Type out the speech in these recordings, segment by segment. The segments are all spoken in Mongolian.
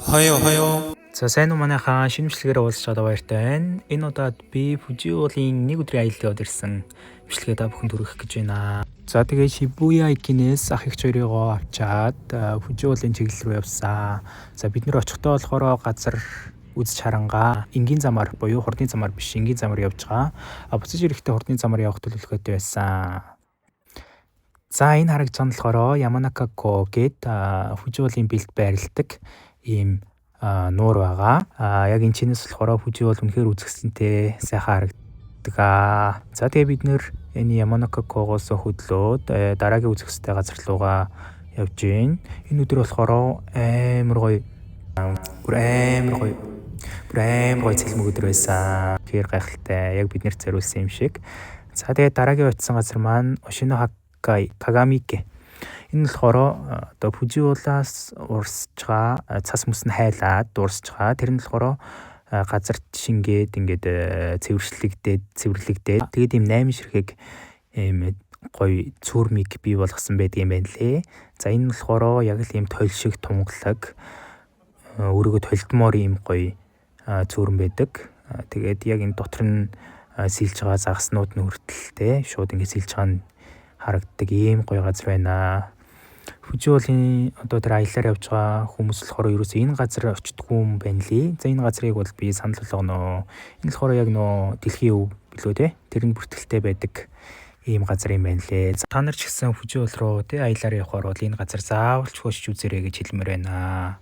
Хаяо. За сайн уу манайхаа шинэ бичлэгээр уулзчаад баяртай байна. Энэ удаад би Фужи уулын нэг өдрийн аялал яваад ирсэн бичлэгээ та бүхэнд хүргэх гэж байна. За тэгээ Шибуя Экинээс ах эгч хоёроо авчаад Фужи уулын чиглэл рүү явсан. За бид нэр очихдоо болохоор газар үзэж харангаа энгийн замаар буюу хурдны замаар биш энгийн замаар явж байгаа. Буцаж ирэхдээ хурдны замаар явах төлөвлөгөөтэй байсан. За энэ харагдаж байгаа нь болохоор Яманакако гээд Фужи уулын бэлд байрладаг ийм нуур байгаа. Яг энэ чинээс болохоор Фужи уул үнэхээр үзэсгэлэнтэй сайхан харагддаг. За тэгээ бид нэр энэ Яманакакогоос хөдлөөд дараагийн үзэсгэлэнтэй газар руугаа явж гин. Энэ өдөр болохоор амар гоё цэлмэг өдөр байсан. Тэр гайхалтай. Яг бид нэр зориулсан юм шиг. За тэгээ дараагийн очисон газар маань Ошинохаккай Кагамике. Энэ нь болохоор одоо Фужи уулаас урсж байгаа цас мөс нь хайлаад дуусж байгаа. Тэр нь болохоор газарт шингээд ингээд цэвэрлэгдээд тэгээд ийм 8 ширхэг ийм гоё цүрмийг бий болгосон байдаг юм байна лээ. За энэ нь болохоор яг л ийм тойл шиг тунгалаг өөрийгөө толдмоор ийм гоё цүрэн байдаг. Тэгээд яг энэ дотор нь сэлж байгаа загаснууд нь хүртэлтэй шууд ингээд сэлж байгаа нь харагддаг ийм гоё газар байна. Фужи уулын одоо тэр аяллаар явж байгаа хүмүүс болохоор ерөөсөө энэ газар очтдгүй юм байна лээ. За энэ газрыг бол би санал болгоно. Энэ болохоор яг нөө дэлхийн өв билүү те. Тэр нь бүртгэлтэй байдаг ийм газар юм байна лээ. Та нар ч гэсэн Фужи уул руу те аяллаар явхаар бол энэ газар заавал ч хөшж үзээрэй гэж хэлмээр байна.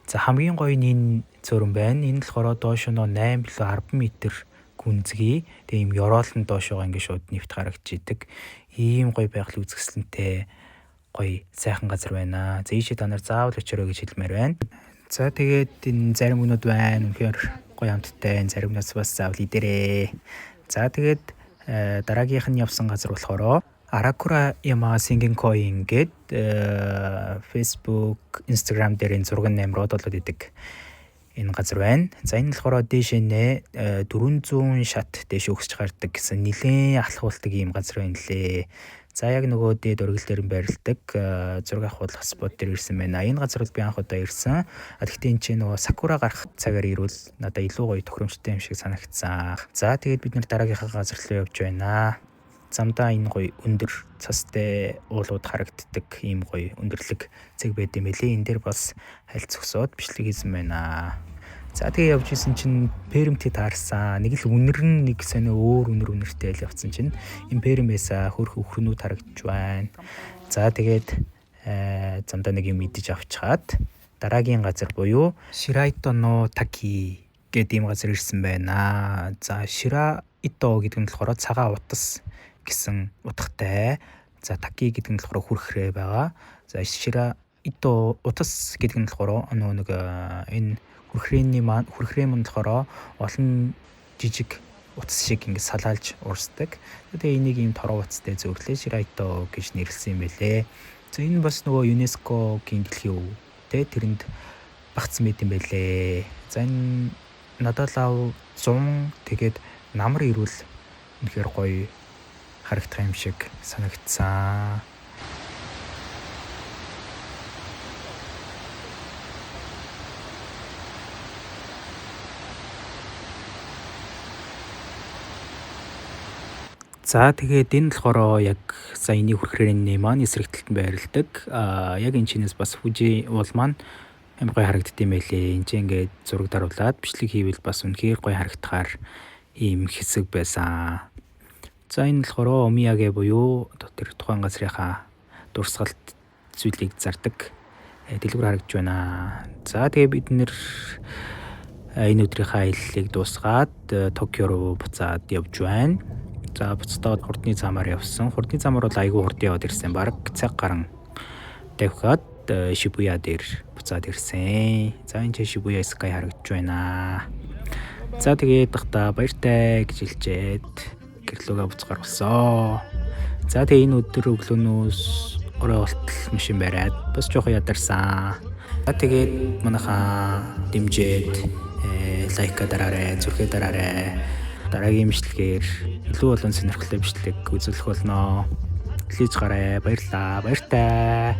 За хамгийн гоё нь энэ зөрөн байна. Энэ болохоор доош нөө 8 билүү 10 м гүнзгий. Тэгээ ийм ёроолн доош байгаа ингээд шууд нэвт гарагдж идэг. Ийм гоё байгаль үзэсгэлэнтэй гоё сайхан газар байна. За ийшээ та нар заавал очиорой гэж хэлмээр байна. За тэгээд энэ зарим өнүүд байна. Үнэхээр гоё амттай. Энэ зарим өнөөс бас заавал идэрээ. За тэгээд дараагийнх нь явсан газар болохоор Аракура Яма Сингинкоин гээд Facebook, Instagram дээр энэ зураг наймрууд болоод идэг энэ газар байна. За энэ болохоор дээшээ 400 шат дээш өгсөж гардаг гэсэн нэлээд алхуулдаг ийм газар байна лээ. За яг нөгөө дээд өргөл дээр байрладаг зураг авах спот дээр ирсэн байна. Энэ газар бол би анх удаа ирсэн. Гэхдээ энэ чинь нөгөө сакура гарах цагаар ирвэл надад илүү гоё тохиромжтой юм шиг санагдсан. За тэгээд бид нэр дараагийнхаа газар руу явж байна. Замдаа энэ гоё өндөр цастай уулууд харагддаг ийм гоё өндөрлөг цэг байд юм элэ. Энэ дээр бас хальт зөксөд бичлэг хийсэн байна. За тэгээ явж исэн чинь пермтэй таарсан. Нэг л үнэр нь нэг сонио өөр үнэртэй л явцсан чинь энэ пермээсаа хөрх өхрөнүүд харагдж байна. За тэгээд замдаа нэг юм идэж авчгаад дараагийн газар буюу Шираито но Таки гэдэг ийм газар ирсэн байна. За Шираито гэдэг нь болохоор цагаан утас гэсэн утгатай. За Таки гэдэг нь болохоор хүрхрээ байгаа. За Шираито утас гэдэг нь болохоор нэг энэ хүрхрээ маань болохоор олон жижиг утас шиг ингэ салаалж урсдаг. Тэгээ энийг ийм тороо утастай зөвлөлөө Шираито гэж нэрлсэн юм байлээ. За энэ бас нөгөө ЮНЕСКО-гийн дэлхийн өв тэ тэрэнд багтсан байт юм байлээ. За энэ надад лав 100 тэгээд намар ирүүл үнэхээр гоё харагдах юм шиг санагдсан. За тэгээд энэ болохоор яг саяны хүрхрээний маань эсрэг талд нь байрладаг. Яг энэ чинээс бас Фужи уул маань амар гоё харагддаг юм байлээ. Энд чинь ингээд зураг даруулаад бичлэг хийвэл бас үнэхээр гоё харагдахаар ийм хэсэг байсан. За энэ болохоор Омияге буюу тэр тухайн газрынхаа дурсгалт зүйлийг зардаг дэлгүүр харагдж байна. За тэгээ бид нэр энэ өдрийнхөө аяллыг дуусгаад Токио руу буцаад явж байна. За буцаад хурдны замаар явсан. Хурдны замаар бол айгүй хурд яваад ирсэн. Бараг цаг гарan тавьхад Шибуя дээр буцаад ирсэн. За энэ чинь Шибуя Скай харагдж байна. За тэгээд дахта баяртай гэж хэлжээд гэрлүүгээ буцгаар болсон. За тэгээ энэ өдөр өглөөнөөс орой болтол машин бариад бас жоохон ядарсан. За тэгээд манайхаа дэмжээд лайка дараарай, зүрхээ дараарай. Дараагийн бичлэгээр илүү олон сонирхолтой бичлэг үзүүлэх болно. Хэлж гараа. Баярлалаа. Баяртай.